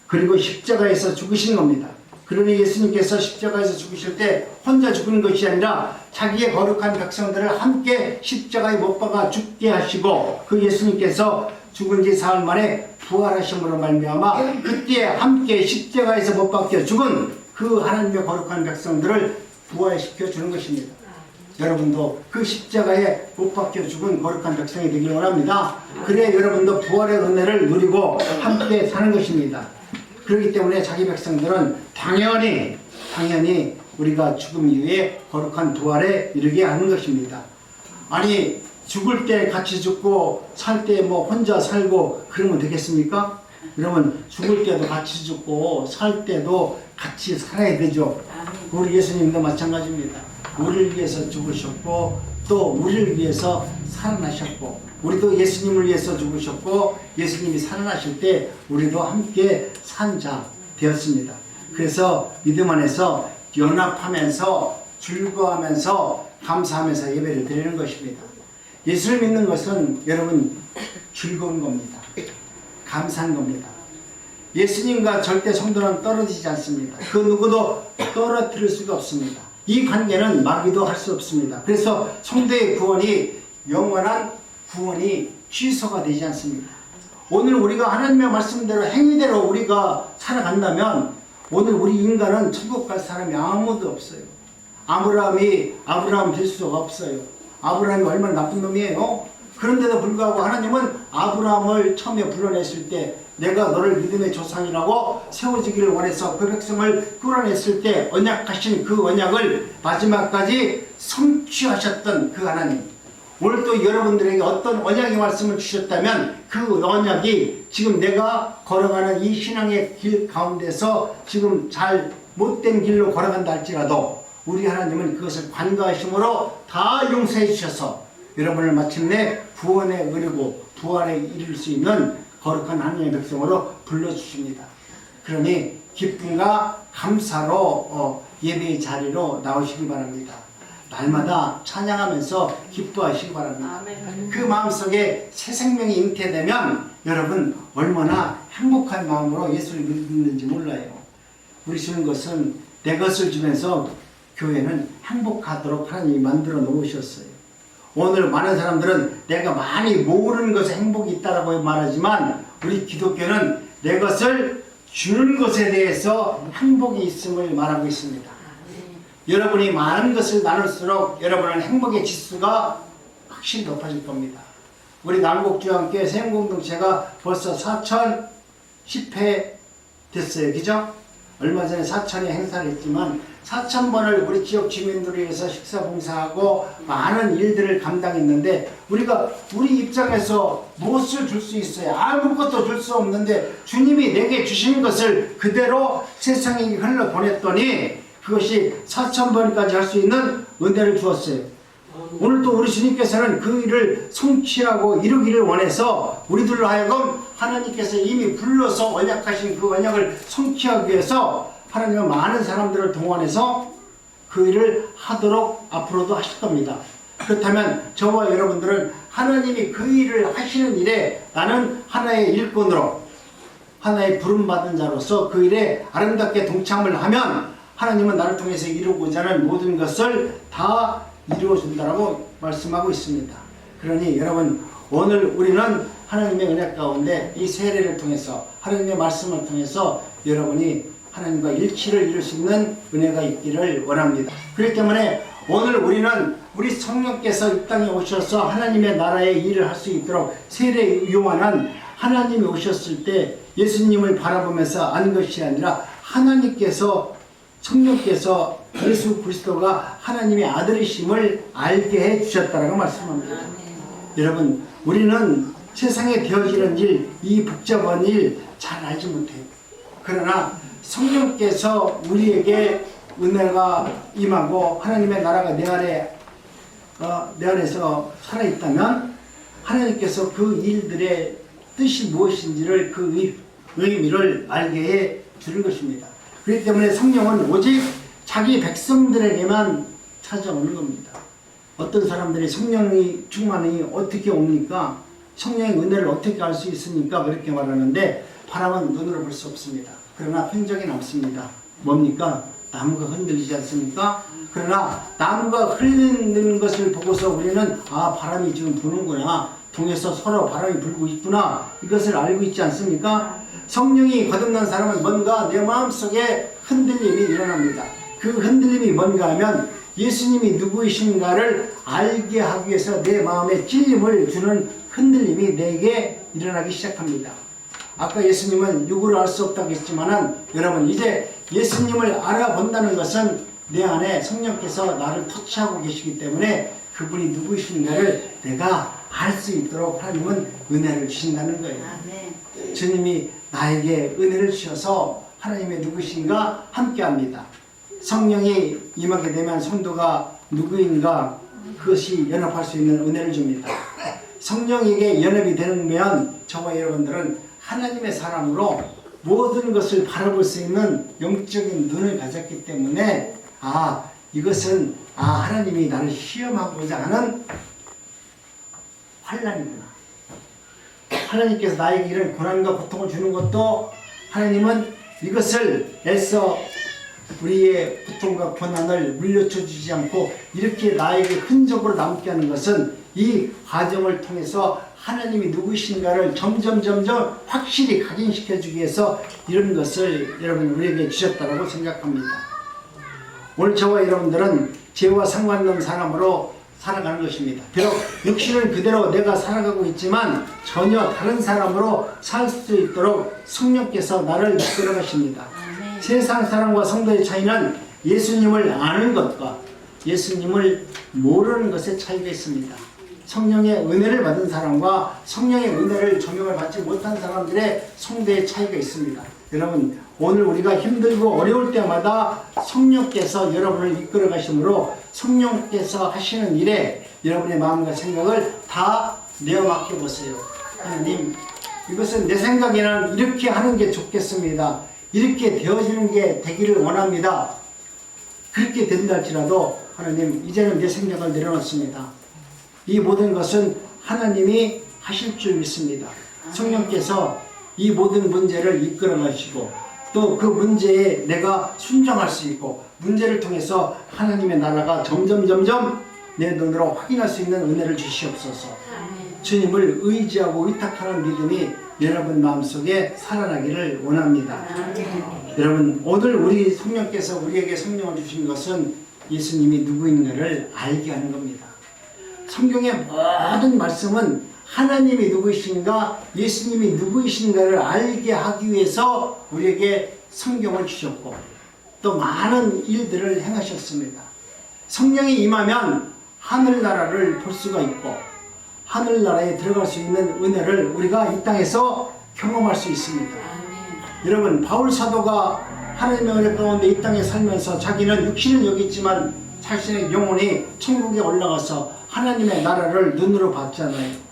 그리고 십자가에서 죽으신 겁니다. 그러니 예수님께서 십자가에서 죽으실 때 혼자 죽은 것이 아니라 자기의 거룩한 백성들을 함께 십자가에 못 박아 죽게 하시고 그 예수님께서 죽은 지 사흘 만에 부활하심으로 말미암아 그때 함께 십자가에서 못 박혀 죽은 그 하나님의 거룩한 백성들을 부활시켜 주는 것입니다. 여러분도 그 십자가에 못 박혀 죽은 거룩한 백성이 되길 원합니다. 그래야 여러분도 부활의 은혜를 누리고 함께 사는 것입니다. 그렇기 때문에 자기 백성들은 당연히 우리가 죽음 이후에 거룩한 부활에 이르게 하는 것입니다. 아니 죽을 때 같이 죽고 살 때 뭐 혼자 살고 그러면 되겠습니까? 그러면 죽을 때도 같이 죽고 살 때도 같이 살아야 되죠. 우리 예수님도 마찬가지입니다. 우리를 위해서 죽으셨고 또 우리를 위해서 살아나셨고 우리도 예수님을 위해서 죽으셨고 예수님이 살아나실 때 우리도 함께 산 자 되었습니다. 그래서 믿음 안에서 연합하면서 즐거워하면서 감사하면서 예배를 드리는 것입니다. 예수를 믿는 것은 여러분 즐거운 겁니다. 감사한 겁니다. 예수님과 절대 성도는 떨어지지 않습니다. 그 누구도 떨어뜨릴 수가 없습니다. 이 관계는 마귀도 할 수 없습니다. 그래서 성도의 구원이 영원한 구원이 취소가 되지 않습니다. 오늘 우리가 하나님의 말씀대로 행위대로 우리가 살아간다면 오늘 우리 인간은 천국 갈 사람이 아무도 없어요. 아브라함 될 수가 없어요. 아브라함이 얼마나 나쁜 놈이에요. 그런데도 불구하고 하나님은 아브라함을 처음에 불러냈을 때 내가 너를 믿음의 조상이라고 세워주기를 원해서 그 백성을 끌어냈을 때 언약하신 그 언약을 마지막까지 성취하셨던 그 하나님. 오늘 또 여러분들에게 어떤 언약의 말씀을 주셨다면 그 언약이 지금 내가 걸어가는 이 신앙의 길 가운데서 지금 잘 못된 길로 걸어간다 할지라도 우리 하나님은 그것을 관가하심으로 다 용서해 주셔서 여러분을 마침내 구원에 이르고 부활에 이를 수 있는 거룩한 하나님의 백성으로 불러주십니다. 그러니 기쁨과 감사로 예배의 자리로 나오시기 바랍니다. 날마다 찬양하면서 기뻐하시기 바랍니다. 그 마음속에 새 생명이 잉태되면 여러분 얼마나 행복한 마음으로 예수를 믿는지 몰라요. 우리 주는 것은 내 것을 주면서 교회는 행복하도록 하나님이 만들어 놓으셨어요. 오늘 많은 사람들은 내가 많이 모으는 것에 행복이 있다고 말하지만 우리 기독교는 내 것을 주는 것에 대해서 행복이 있음을 말하고 있습니다. 여러분이 많은 것을 나눌수록 여러분은 행복의 지수가 확실히 높아질 겁니다. 우리 남국주한교회 세운공동체가 벌써 4,010회 됐어요. 그죠? 얼마 전에 4,000회 행사를 했지만 4,000번을 우리 지역 주민들을 위해서 식사 봉사하고 많은 일들을 감당했는데 우리가 우리 입장에서 무엇을 줄 수 있어요? 아무것도 줄 수 없는데 주님이 내게 주신 것을 그대로 세상에 흘러보냈더니 그것이 4,000번까지 할 수 있는 은혜를 주었어요. 오늘 또 우리 주님께서는 그 일을 성취하고 이루기를 원해서 우리들로 하여금 하나님께서 이미 불러서 언약하신 그 언약을 성취하기 위해서 하나님은 많은 사람들을 동원해서 그 일을 하도록 앞으로도 하실 겁니다. 그렇다면 저와 여러분들은 하나님이 그 일을 하시는 일에 나는 하나의 일꾼으로 하나의 부름받은 자로서 그 일에 아름답게 동참을 하면 하나님은 나를 통해서 이루고자 하는 모든 것을 다 이루어준다라고 말씀하고 있습니다. 그러니 여러분 오늘 우리는 하나님의 은혜 가운데 이 세례를 통해서 하나님의 말씀을 통해서 여러분이 하나님과 일치를 이룰 수 있는 은혜가 있기를 원합니다. 그렇기 때문에 오늘 우리는 우리 성령께서 이 땅에 오셔서 하나님의 나라의 일을 할 수 있도록 세례 요한은 하나님이 오셨을 때 예수님을 바라보면서 안 것이 아니라 하나님께서 성령께서 예수 그리스도가 하나님의 아들이심을 알게 해 주셨다라고 말씀합니다. 여러분 우리는 세상에 되어지는 일, 이 복잡한 일 잘 알지 못해요. 그러나 성령께서 우리에게 은혜가 임하고 하나님의 나라가 내 안에서 살아있다면 하나님께서 그 일들의 뜻이 무엇인지를 그 의미를 알게 해 주는 것입니다. 그렇기 때문에 성령은 오직 자기 백성들에게만 찾아오는 겁니다. 어떤 사람들이 성령이 충만이 어떻게 옵니까? 성령의 은혜를 어떻게 알 수 있습니까? 그렇게 말하는데 바람은 눈으로 볼 수 없습니다. 그러나 흔적이 남습니다. 뭡니까? 나무가 흔들리지 않습니까? 그러나 나무가 흔드는 것을 보고서 우리는 아, 바람이 지금 부는구나. 동에서 서로 바람이 불고 있구나. 이것을 알고 있지 않습니까? 성령이 거듭난 사람은 뭔가 내 마음속에 흔들림이 일어납니다. 그 흔들림이 뭔가 하면 예수님이 누구이신가를 알게 하기 위해서 내 마음에 찔림을 주는 흔들림이 내게 일어나기 시작합니다. 아까 예수님은 육으로 알 수 없다고 했지만은 여러분 이제 예수님을 알아본다는 것은 내 안에 성령께서 나를 터치하고 계시기 때문에 그분이 누구이신가를 내가 알 수 있도록 하나님은 은혜를 주신다는 거예요. 아멘. 주님이 나에게 은혜를 주셔서 하나님의 누구신가 함께합니다. 성령이 임하게 되면 성도가 누구인가 그것이 연합할 수 있는 은혜를 줍니다. 성령에게 연합이 되면 저와 여러분들은 하나님의 사람으로 모든 것을 바라볼 수 있는 영적인 눈을 가졌기 때문에 아, 이것은 하나님이 나를 시험하고자 하는 환난이구나. 하나님께서 나에게 이런 고난과 고통을 주는 것도 하나님은 이것을 애써 우리의 고통과 고난을 물려쳐 주지 않고 이렇게 나에게 흔적으로 남게 하는 것은 이 과정을 통해서 하나님이 누구신가를 점점 확실히 각인시켜 주기 위해서 이런 것을 여러분 우리에게 주셨다고 생각합니다. 오늘 저와 여러분들은 죄와 상관없는 사람으로 살아가는 것입니다. 비록 육신은 그대로 내가 살아가고 있지만 전혀 다른 사람으로 살 수 있도록 성령께서 나를 이끌어 가십니다. 세상 사람과 성도의 차이는 예수님을 아는 것과 예수님을 모르는 것의 차이가 있습니다. 성령의 은혜를 받은 사람과 성령의 은혜를 적용을 받지 못한 사람들의 성도의 차이가 있습니다. 여러분 오늘 우리가 힘들고 어려울 때마다 성령께서 여러분을 이끌어 가심으로 성령께서 하시는 일에 여러분의 마음과 생각을 다 내어 맡겨 보세요. 하나님 이것은 내 생각에는 이렇게 하는 게 좋겠습니다. 이렇게 되어지는 게 되기를 원합니다. 그렇게 된다 할지라도 하나님 이제는 내 생각을 내려놓습니다. 이 모든 것은 하나님이 하실 줄 믿습니다. 성령께서 이 모든 문제를 이끌어 가시고 또 그 문제에 내가 순종할 수 있고 문제를 통해서 하나님의 나라가 점점 내 눈으로 확인할 수 있는 은혜를 주시옵소서. 주님을 의지하고 의탁하는 믿음이 여러분 마음속에 살아나기를 원합니다. 여러분 오늘 우리 성령께서 우리에게 성령을 주신 것은 예수님이 누구인가를 알게 하는 겁니다. 성경의 모든 말씀은 하나님이 누구이신가 예수님이 누구이신가를 알게 하기 위해서 우리에게 성경을 주셨고 또 많은 일들을 행하셨습니다. 성령이 임하면 하늘나라를 볼 수가 있고 하늘나라에 들어갈 수 있는 은혜를 우리가 이 땅에서 경험할 수 있습니다. 여러분 바울 사도가 하나님의 은혜 가운데 이 땅에 살면서 자기는 육신은 여기 있지만 자신의 영혼이 천국에 올라가서 하나님의 나라를 눈으로 봤잖아요.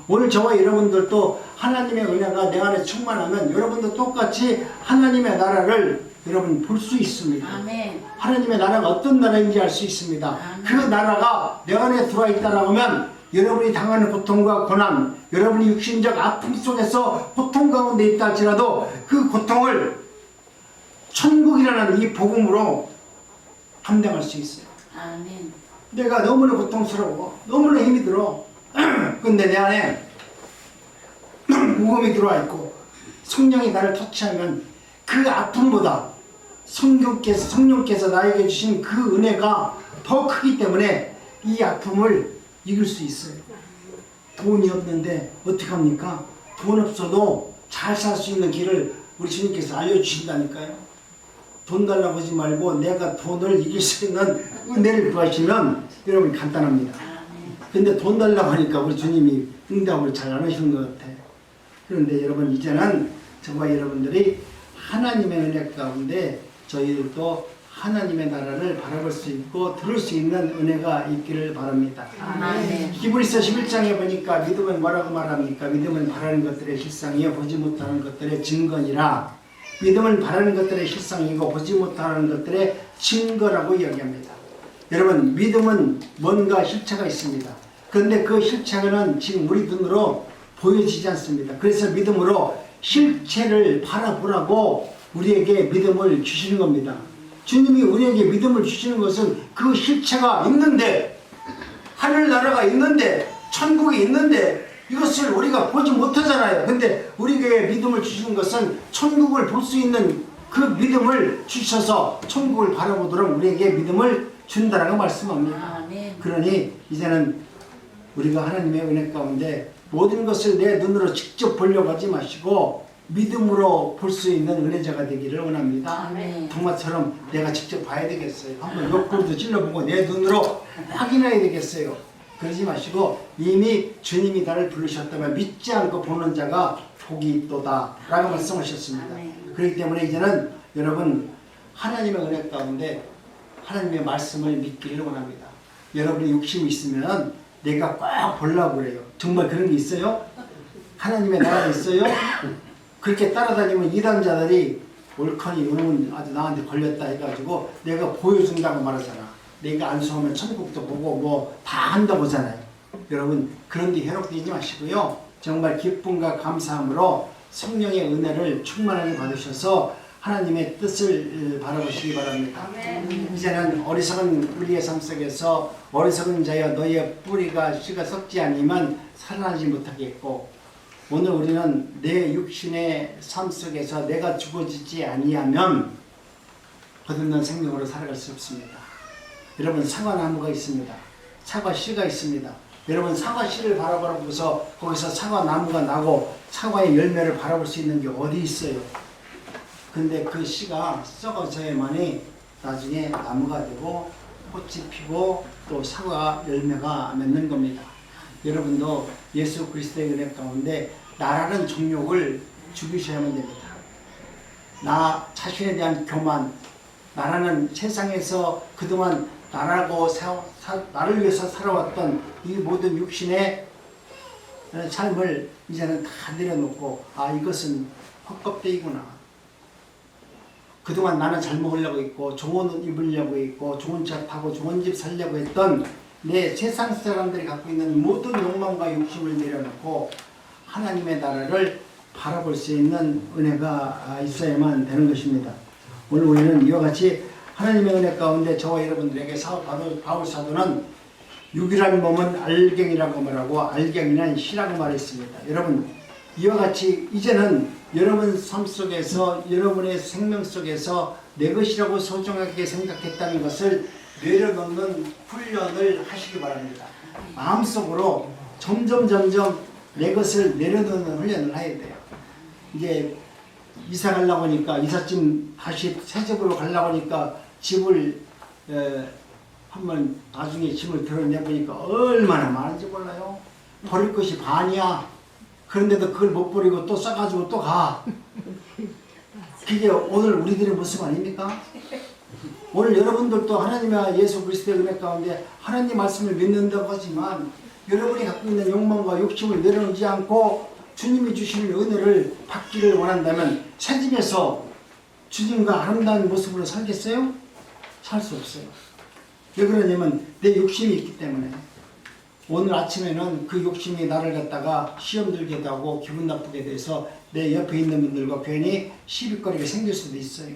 오늘 저와 여러분들도 하나님의 은혜가 내 안에 충만하면 여러분도 똑같이 하나님의 나라를 여러분 볼 수 있습니다. 아멘. 하나님의 나라가 어떤 나라인지 알 수 있습니다. 아멘. 그 나라가 내 안에 들어와 있다라고 하면 여러분이 당하는 고통과 고난, 여러분이 육신적 아픔 속에서 고통 가운데 있다 할지라도 그 고통을 천국이라는 이 복음으로 감당할 수 있어요. 아멘. 내가 너무나 고통스러워, 너무나 힘이 들어. 근데 내 안에 무거움이 들어와 있고 성령이 나를 터치하면 그 아픔보다 성령께서 나에게 주신 그 은혜가 더 크기 때문에 이 아픔을 이길 수 있어요. 돈이 없는데 어떡합니까? 돈 없어도 잘 살 수 있는 길을 우리 주님께서 알려주신다니까요. 돈 달라고 하지 말고 내가 돈을 이길 수 있는 은혜를 구하시면 여러분 간단합니다. 근데 돈 달라고 하니까 우리 주님이 응답을 잘 안 하시는 것 같아. 그런데 여러분 이제는 저와 여러분들이 하나님의 은혜 가운데 저희들도 하나님의 나라를 바라볼 수 있고 들을 수 있는 은혜가 있기를 바랍니다. 아멘. 히브리서 11장에 보니까 믿음은 뭐라고 말합니까? 믿음은 바라는 것들의 실상이요 보지 못하는 것들의 증거니라. 믿음은 바라는 것들의 실상이고 보지 못하는 것들의 증거라고 이야기합니다. 여러분 믿음은 뭔가 실체가 있습니다. 그런데 그 실체는 지금 우리 눈으로 보여지지 않습니다. 그래서 믿음으로 실체를 바라보라고 우리에게 믿음을 주시는 겁니다. 주님이 우리에게 믿음을 주시는 것은 그 실체가 있는데, 하늘나라가 있는데, 천국이 있는데 이것을 우리가 보지 못하잖아요. 근데 우리에게 믿음을 주시는 것은 천국을 볼 수 있는 그 믿음을 주셔서 천국을 바라보도록 우리에게 믿음을 준다라고 말씀합니다. 아멘. 그러니 이제는 우리가 하나님의 은혜 가운데 모든 것을 내 눈으로 직접 보려고 하지 마시고 믿음으로 볼 수 있는 은혜자가 되기를 원합니다. 아멘. 동마처럼 내가 직접 봐야 되겠어요. 한번 옆구리도 찔러보고 내 눈으로 확인해야 되겠어요. 그러지 마시고 이미 주님이 나를 부르셨다면 믿지 않고 보는 자가 복이 있도다 라고 말씀하셨습니다. 아멘. 그렇기 때문에 이제는 여러분 하나님의 은혜 가운데 하나님의 말씀을 믿기를 원합니다. 여러분이 욕심이 있으면 내가 꽉 보려고 그래요. 정말 그런 게 있어요? 하나님의 나라가 있어요? 그렇게 따라다니면 이단자들이 옳거니 이놈은 아주 나한테 걸렸다 해가지고 내가 보여준다고 말하잖아. 내가 안수하면 천국도 보고 뭐 다 한다고 하잖아요. 여러분 그런 데 현혹되지 마시고요. 정말 기쁨과 감사함으로 성령의 은혜를 충만하게 받으셔서 하나님의 뜻을 바라보시기 바랍니다. 이제는 어리석은 우리의 삶 속에서 어리석은 자여 너의 뿌리가 씨가 썩지 아니면 살아나지 못하겠고, 오늘 우리는 내 육신의 삶 속에서 내가 죽어지지 아니하면 거듭난 생명으로 살아갈 수 없습니다. 여러분 사과나무가 있습니다. 사과 씨가 있습니다. 여러분 사과 씨를 바라보고서 거기서 사과나무가 나고 사과의 열매를 바라볼 수 있는 게 어디 있어요? 근데 그 씨가 썩어져야만이 나중에 나무가 되고 꽃이 피고 또 사과 열매가 맺는 겁니다. 여러분도 예수 그리스도의 은혜 가운데 나라는 정욕을 죽이셔야만 됩니다. 나 자신에 대한 교만, 나라는 세상에서 그동안 나를 위해서 살아왔던 이 모든 육신의 삶을 이제는 다 내려놓고 이것은 헛껍데기구나. 그동안 나는 잘 먹으려고 했고 좋은 옷 입으려고 했고 좋은 차 타고 좋은 집 살려고 했던 내 세상 사람들이 갖고 있는 모든 욕망과 욕심을 내려놓고 하나님의 나라를 바라볼 수 있는 은혜가 있어야만 되는 것입니다. 오늘 우리는 이와 같이 하나님의 은혜 가운데 저와 여러분들에게 바울 사도는 육이라는 몸은 알갱이라고 말하고 알갱이는 씨라고 말했습니다. 여러분 이와 같이 이제는 여러분 삶 속에서 여러분의 생명 속에서 내 것이라고 소중하게 생각했다는 것을 내려놓는 훈련을 하시기 바랍니다. 마음속으로 점점 내 것을 내려놓는 훈련을 해야 돼요. 이제 이사 가려고 하니까 이삿짐 다시 새 집으로 가려고 하니까 집을 한번 나중에 집을 드러내보니까 얼마나 많은지 몰라요. 버릴 것이 반이야. 그런데도 그걸 못 버리고 또 싸가지고 또 가. 그게 오늘 우리들의 모습 아닙니까? 오늘 여러분들도 하나님의 예수 그리스도의 은혜 가운데 하나님 말씀을 믿는다고 하지만 여러분이 갖고 있는 욕망과 욕심을 내려놓지 않고 주님이 주시는 은혜를 받기를 원한다면 새 집에서 주님과 아름다운 모습으로 살겠어요? 살 수 없어요. 왜 그러냐면 내 욕심이 있기 때문에. 오늘 아침에는 그 욕심이 나를 갖다가 시험 들게 하고 기분 나쁘게 돼서 내 옆에 있는 분들과 괜히 시비거리가 생길 수도 있어요.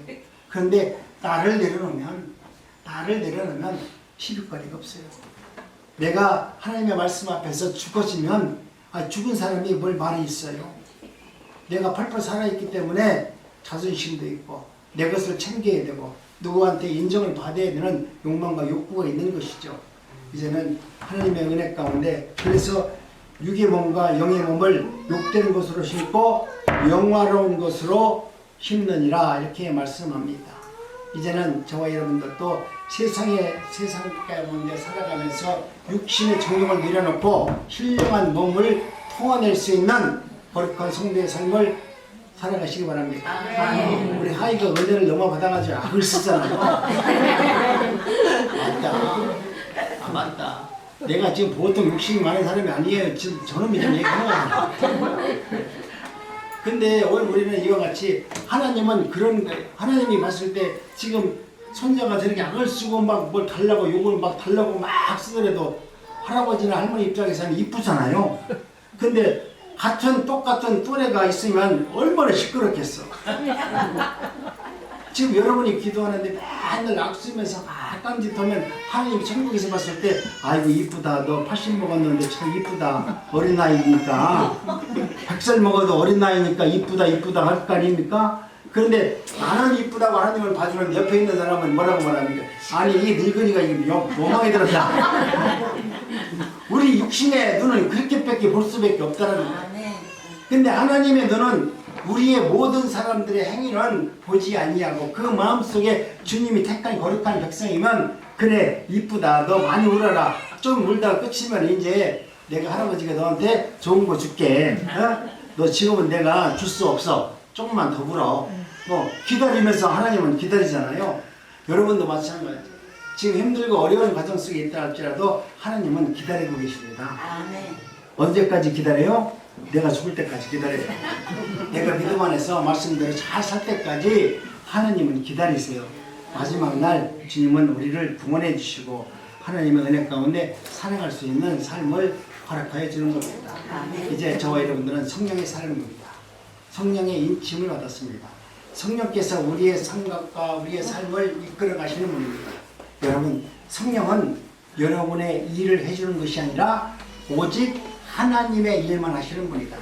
그런데 나를 내려놓으면 시비거리가 없어요. 내가 하나님의 말씀 앞에서 죽어지면 죽은 사람이 뭘 말이 있어요. 내가 펄펄 살아있기 때문에 자존심도 있고 내 것을 챙겨야 되고 누구한테 인정을 받아야 되는 욕망과 욕구가 있는 것이죠. 이제는 하나님의 은혜 가운데 그래서 육의 몸과 영의 몸을 욕되는 것으로 심고 영화로운 것으로 심느니라 이렇게 말씀합니다. 이제는 저와 여러분들도 세상 가운데 살아가면서 육신의 정욕을 내려놓고 신령한 몸을 통해낼 수 있는 거룩한 성도의 삶을 살아가시기 바랍니다. 우리 하이가 은혜를 너무 받아가지고 악을 쓰잖아요. 맞다. 내가 지금 보통 욕심이 많은 사람이 아니에요. 지금 저놈이 좀 얘기해요. 근데 오늘 우리는 이와 같이 하나님은 하나님이 봤을 때 지금 손자가 저렇게 악을 쓰고 막 뭘 달라고 욕을 막 달라고 막 쓰더라도 할아버지나 할머니 입장에서는 이쁘잖아요. 근데 똑같은 또래가 있으면 얼마나 시끄럽겠어. 지금 여러분이 기도하는데 맨날 악쓰면서 막 딴짓하면 하나님이 천국에서 봤을 때 아이고 이쁘다, 너 80 먹었는데 참 이쁘다, 어린 나이니까 100살 먹어도 어린 나이니까 이쁘다 할 거 아닙니까? 그런데 나는 이쁘다고 하나님을 봐주는 옆에 있는 사람은 뭐라고 말합니까? 아니 이 늙은이가 이게 멍하게 들었다. 우리 육신의 눈은 그렇게밖에 볼 수밖에 없다는 거예요. 아멘. 근데 하나님의 눈은 우리의 모든 사람들의 행위는 보지 아니하고 그 마음속에 주님이 택한 거룩한 백성이면 그래 이쁘다, 너 많이 울어라, 좀 울다가 끝이면 이제 내가 할아버지가 너한테 좋은 거 줄게, 너 지금은 내가 줄 수 없어, 조금만 더 울어. 기다리면서 하나님은 기다리잖아요. 여러분도 마찬가지예요. 지금 힘들고 어려운 과정 속에 있다 할지라도 하나님은 기다리고 계십니다. 아멘. 언제까지 기다려요? 내가 죽을 때까지 기다려요. 내가 믿음 안에서 말씀대로 잘 살 때까지 하나님은 기다리세요. 마지막 날 주님은 우리를 구원해 주시고 하나님의 은혜 가운데 살아갈 수 있는 삶을 허락하여 주는 겁니다. 아멘. 이제 저와 여러분들은 성령의 삶입니다. 성령의 인침을 받았습니다. 성령께서 우리의 생각과 우리의 삶을 이끌어 가시는 분입니다. 여러분, 성령은 여러분의 일을 해주는 것이 아니라 오직 하나님의 일만 하시는 분이다.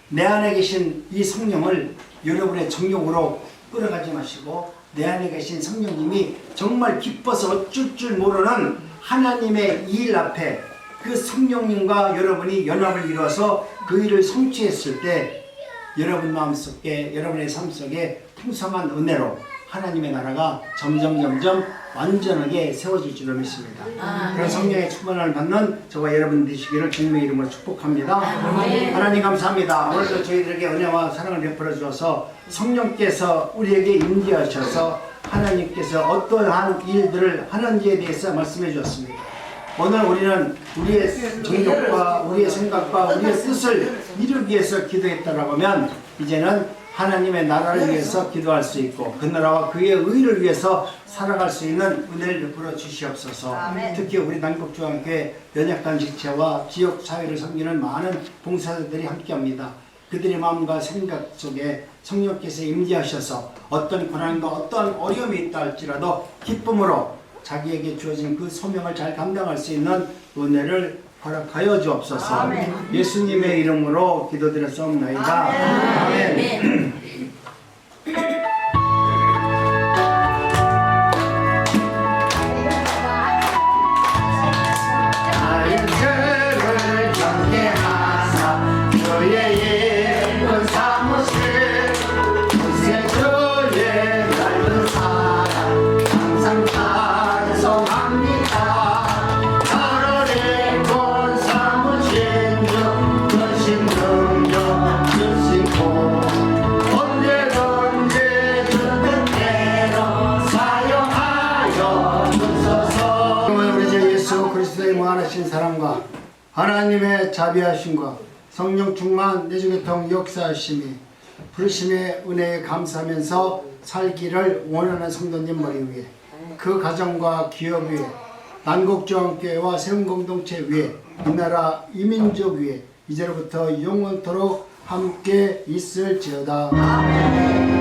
내 안에 계신 이 성령을 여러분의 정욕으로 끌어가지 마시고 내 안에 계신 성령님이 정말 기뻐서 어쩔 줄 모르는 하나님의 일 앞에 그 성령님과 여러분이 연합을 이루어서 그 일을 성취했을 때 여러분 마음속에, 여러분의 삶 속에 풍성한 은혜로 하나님의 나라가 점점 완전하게 세워질 줄로 믿습니다. 그런 성령의 충만을 받는 저와 여러분 되시기를 주님의 이름으로 축복합니다. 하나님 감사합니다. 오늘도 저희들에게 은혜와 사랑을 베풀어 주셔서 성령께서 우리에게 임재하셔서 하나님께서 어떠한 일들을 하는지에 대해서 말씀해 주셨습니다. 오늘 우리는 우리의 정욕과 우리의 생각과 우리의 뜻을 이루기 위해서 기도했다라고 하면 이제는 하나님의 나라를 위해서 기도할 수 있고 그 나라와 그의 의를 위해서 살아갈 수 있는 은혜를 베풀어 주시옵소서. 특히 우리 남국중앙교회 연약단식체와 지역사회를 섬기는 많은 봉사자들이 함께합니다. 그들의 마음과 생각 속에 성령께서 임재하셔서 어떤 고난과 어떤 어려움이 있다 할지라도 기쁨으로 자기에게 주어진 그 소명을 잘 감당할 수 있는 은혜를 허락하여 주옵소서. 아멘. 예수님의 이름으로 기도드렸사옵나이다. 아멘. 아멘. 무한하신 사랑과 하나님의 자비하심과 성령 충만 내주교통 역사하심이 부르심의 은혜에 감사하면서 살기를 원하는 성도님 머리 위에 그 가정과 기업 위에 난곡중앙교회와 세운공동체 위에 이 나라 이민족 위에 이제로부터 영원토록 함께 있을지어다. 아멘.